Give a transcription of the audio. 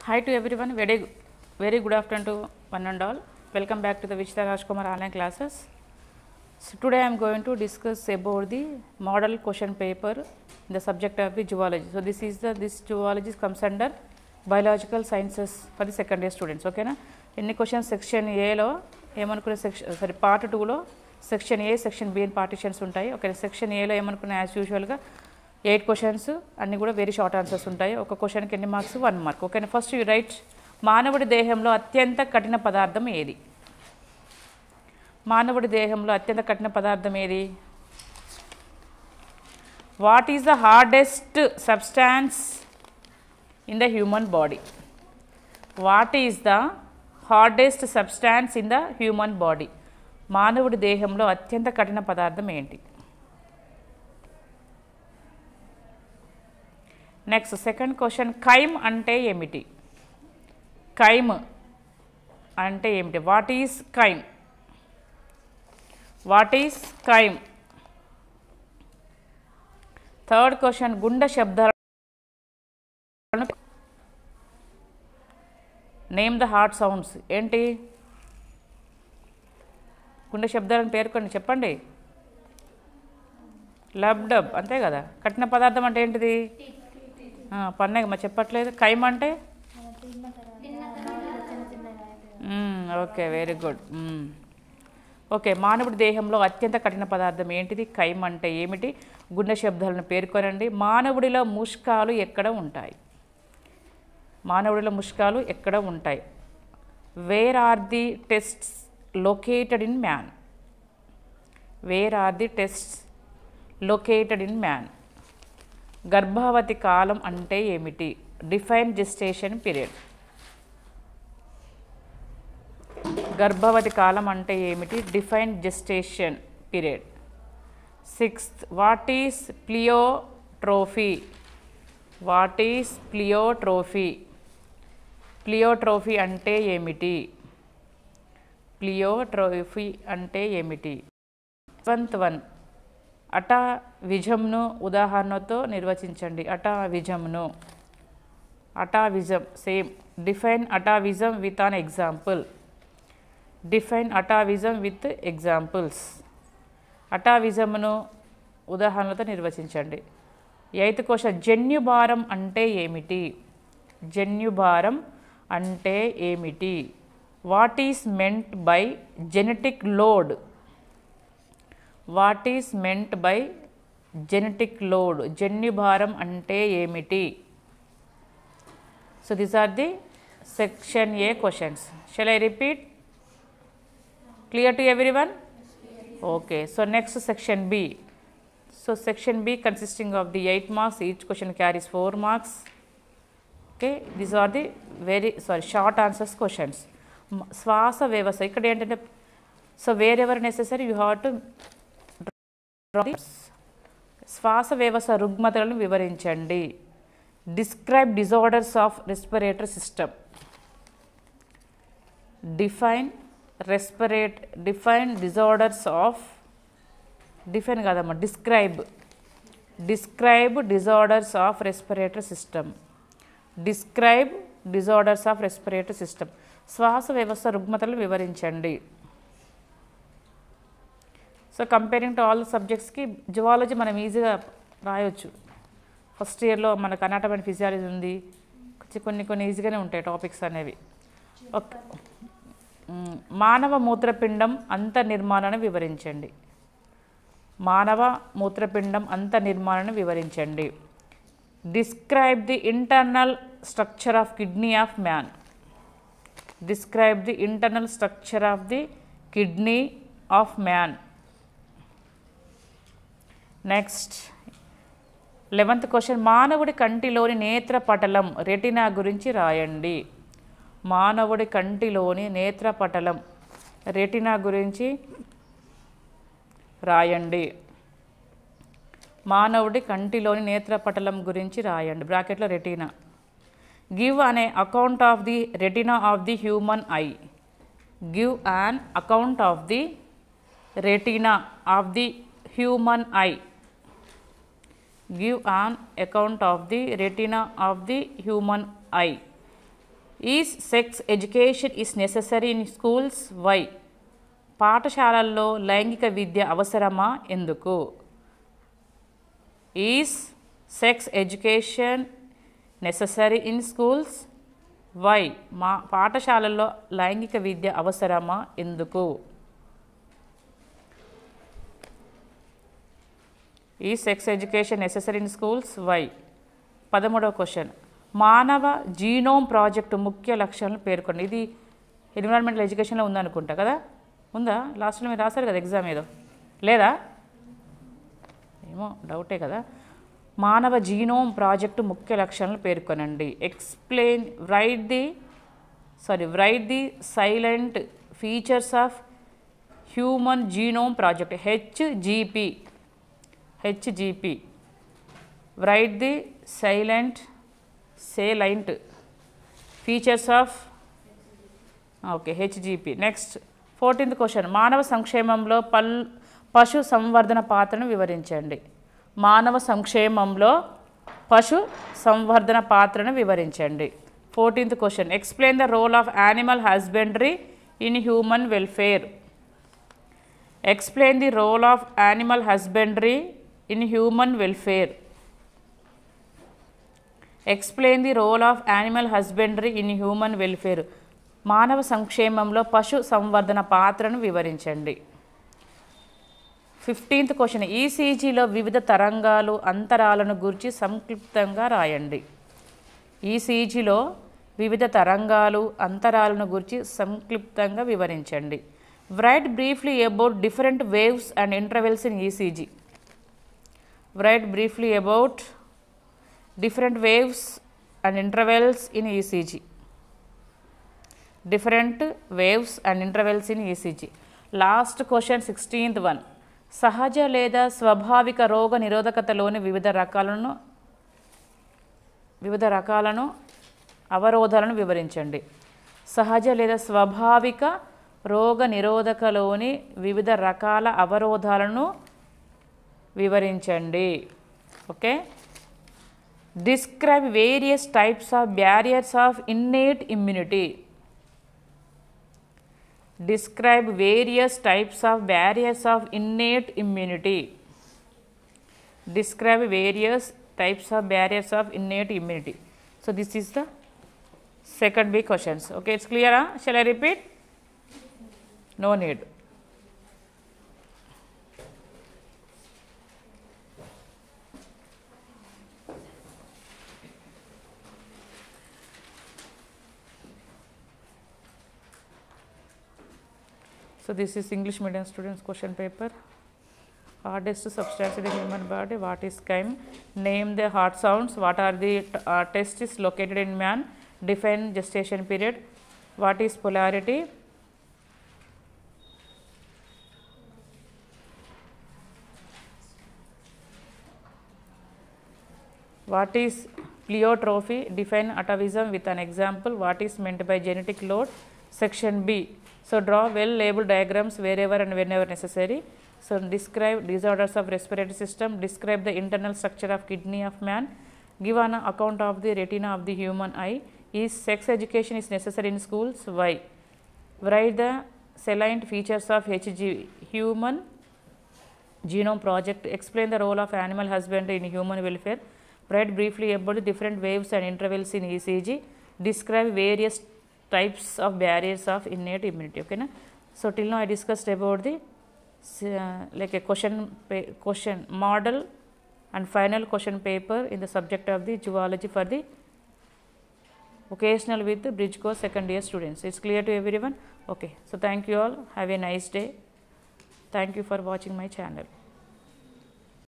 Hi to everyone, very good afternoon to one and all. Welcome back to the Vichita Rajkumar online classes. So today I am going to discuss about the model question paper in the subject of the zoology. So this zoology comes under biological sciences for the second year students. Okay na? Any questions section A lo ఏమనుకునే section part 2లో section A section B అని partitions ఉంటాయి. Okay, section ఏలో ఏమనుకున్నా as యూజువల్గా 8 questions అన్నీ కూడా very short answers ఉంటాయి. ఒక క్వశ్చన్కి ఎన్ని మార్క్స్? 1 మార్క్. ఓకేనా, ఫస్ట్ యూ రైట్ మానవుడి దేహంలో అత్యంత కఠిన పదార్థం ఏది? మానవుడి దేహంలో అత్యంత కఠిన పదార్థం ఏది? What is the hardest substance in the human body? What is the hardest substance in the human body? మానవుడి దేహంలో అత్యంత కఠిన పదార్థం ఏంటి? నెక్స్ట్ సెకండ్ క్వశ్చన్, కైమ్ అంటే ఏమిటి? కైమ్ అంటే ఏమిటి? What is కైమ్? What is కైమ్? Third question, గుండె శబ్దాలను నేమ్ ద హార్ట్ సౌండ్స్. ఏంటి గుండె శబ్దాలను పేర్కొని చెప్పండి. లబ్ డబ్ అంతే కదా. కఠిన పదార్థం అంటే ఏంటిది? పన్నే మరి చెప్పట్లేదు. కైమ్ అంటే ఓకే, వెరీ గుడ్. ఓకే, మానవుడి దేహంలో అత్యంత కఠిన పదార్థం ఏంటిది? కైమ్ అంటే ఏమిటి? గుండె శబ్దాలను పేర్కొనండి. మానవుడిలో ముష్కాలు ఎక్కడ ఉంటాయి? మానవుడిలో ముష్కాలు ఎక్కడ ఉంటాయి? Where are the tests located in man? Where are the tests located in man? గర్భావతి కాలం అంటే ఏమిటి? Define gestation period. గర్భవతి కాలం అంటే ఏమిటి? Define gestation period. Sixth, what is pleiotropy? What is pleiotropy? Pleiotropy అంటే ఏమిటి? ప్లియోట్రోఫీ అంటే ఏమిటి? 7th వన్, అటావిజంను ఉదాహరణతో నిర్వచించండి. అటావిజంను. Atavism same. Define atavism with an example. Define atavism with examples. అటావిజంను ఉదాహరణలతో నిర్వచించండి. 8th క్వశ్చన్, జన్యుభారం అంటే ఏమిటి? జన్యుభారం అంటే ఏమిటి? What is meant by genetic load? What is meant by genetic load? జన్యుభారం అంటే ఏమిటి? So these are the section A questions. Shall I repeat? Clear to everyone? Okay, so next section B. So section B consisting of the 8 marks. Each question carries 4 marks. Okay, these are the short answers questions. శ్వాస వ్యవస్థ ఇక్కడ ఏంటంటే, so wherever necessary you have to శ్వాస వ్యవస్థ రుగ్మతలను వివరించండి. Describe disorders of respiratory system. Define disorders of, define కాదమ్మా, describe disorders of respiratory system. Describe disorders of respiratory system. శ్వాస వ్యవస్థ రుగ్మతలను వివరించండి. సో కంపేరింగ్ టు ఆల్ సబ్జెక్ట్స్కి జువాలజీ మనం ఈజీగా రాయొచ్చు. ఫస్ట్ ఇయర్లో మనకు అనాటమీ అండ్ ఫిజియాలజీ ఉంది. కొన్ని ఈజీగానే ఉంటాయి టాపిక్స్ అనేవి. ఓకే, మానవ మూత్రపిండం అంతర్నిర్మాణాన్ని వివరించండి. మానవ మూత్రపిండం అంతర్నిర్మాణాన్ని వివరించండి. Describe the internal structure of kidney of man. Describe the internal structure of the kidney of man. Next 11th question, మానవుడి కంటిలోని నేత్రపటలం రెటినా గురించి రాయండి. మానవుడి కంటిలోని నేత్రపటలం రెటినా గురించి రాయండి. మానవుడి కంటిలోని నేత్రపటలం గురించి రాయండి. బ్రాకెట్లో retina. Give an account of the retina of the human I. Give an account of the retina of the human I. Give an account of the retina of the human eye. Is sex education is necessary in schools? Why? పాఠశాలల్లో లైంగిక విద్య అవసరమా? ఎందుకు? Is sex education necessary in schools? Why? పాఠశాలల్లో లైంగిక విద్య అవసరమా? ఎందుకు? Is sex education necessary in schools? Why? 13వ క్వశ్చన్, మానవ జీనోమ్ ప్రాజెక్టు ముఖ్య లక్ష్యాలను పేర్కొండి. ఇది ఎన్విరాన్మెంటల్ ఎడ్యుకేషన్లో ఉందనుకుంటా కదా, ఉందా? లాస్ట్లో మీరు రాశారు కదా ఎగ్జామ్ ఏదో, లేదా? ఏమో డౌటే కదా. మానవ జీనోమ్ ప్రాజెక్టు ముఖ్య లక్ష్యాలను పేర్కొనండి. Explain, write the salient features of human genome project, HGP. Write the salient features of HGP. Next 14th question, మానవ సంక్షేమంలో పశు సంవర్ధన పాత్రను వివరించండి. మానవ సంక్షేమంలో పశు సంవర్ధన పాత్రను వివరించండి. 14th question, explain the role of animal husbandry in human welfare. Explain the role of animal husbandry in human welfare. Explain the role of animal husbandry in human welfare. మానవ సంక్షేమంలో పశు సంవర్ధన పాత్రను వివరించండి. 15th క్వశ్చన్, ఈసీజీలో వివిధ తరంగాలు అంతరాలను గురించి సంక్షిప్తంగా రాయండి. ఈసీజీలో వివిధ తరంగాలు అంతరాలను గురించి సంక్షిప్తంగా వివరించండి. Right briefly about different waves and intervals in ECG. Right briefly about different waves and intervals in ECG. Different waves and intervals in ECG. Last question, 16th one. సహజ లేదా స్వాభావిక రోగ నిరోధకతలోని వివిధ రకాలను అవరోధాలను వివరించండి. సహజ లేదా స్వాభావిక రోగ నిరోధకలోని వివిధ రకాల అవరోధాలను వివరించండి. Okay. Describe various types of barriers of innate immunity. Describe various types of barriers of innate immunity. Describe various types of barriers of innate immunity. So this is the second big questions. Okay, it's clear, huh? Shall I repeat? No need. So this is English medium students question paper. Hardest substance in the human body. What is chyme? Name the heart sounds. What are the testes located in man? Define gestation period. What is polarity? What is pleiotrophy? Define atavism with an example. What is meant by genetic load? Section B. So draw well labeled diagrams wherever and whenever necessary. So describe disorders of respiratory system. Describe the internal structure of kidney of man. Give an account of the retina of the human eye. Is sex education is necessary in schools? Why? Write the salient features of human genome project. Explain the role of animal husbandry in human welfare. Write briefly about the different waves and intervals in ECG. Describe various types of barriers of innate immunity. Okay na? So till now I discussed about the like a question model and final question paper in the subject of the zoology for the vocational with the bridge course second year students. It's clear to everyone? Okay. So thank you all. Have a nice day. Thank you for watching my channel.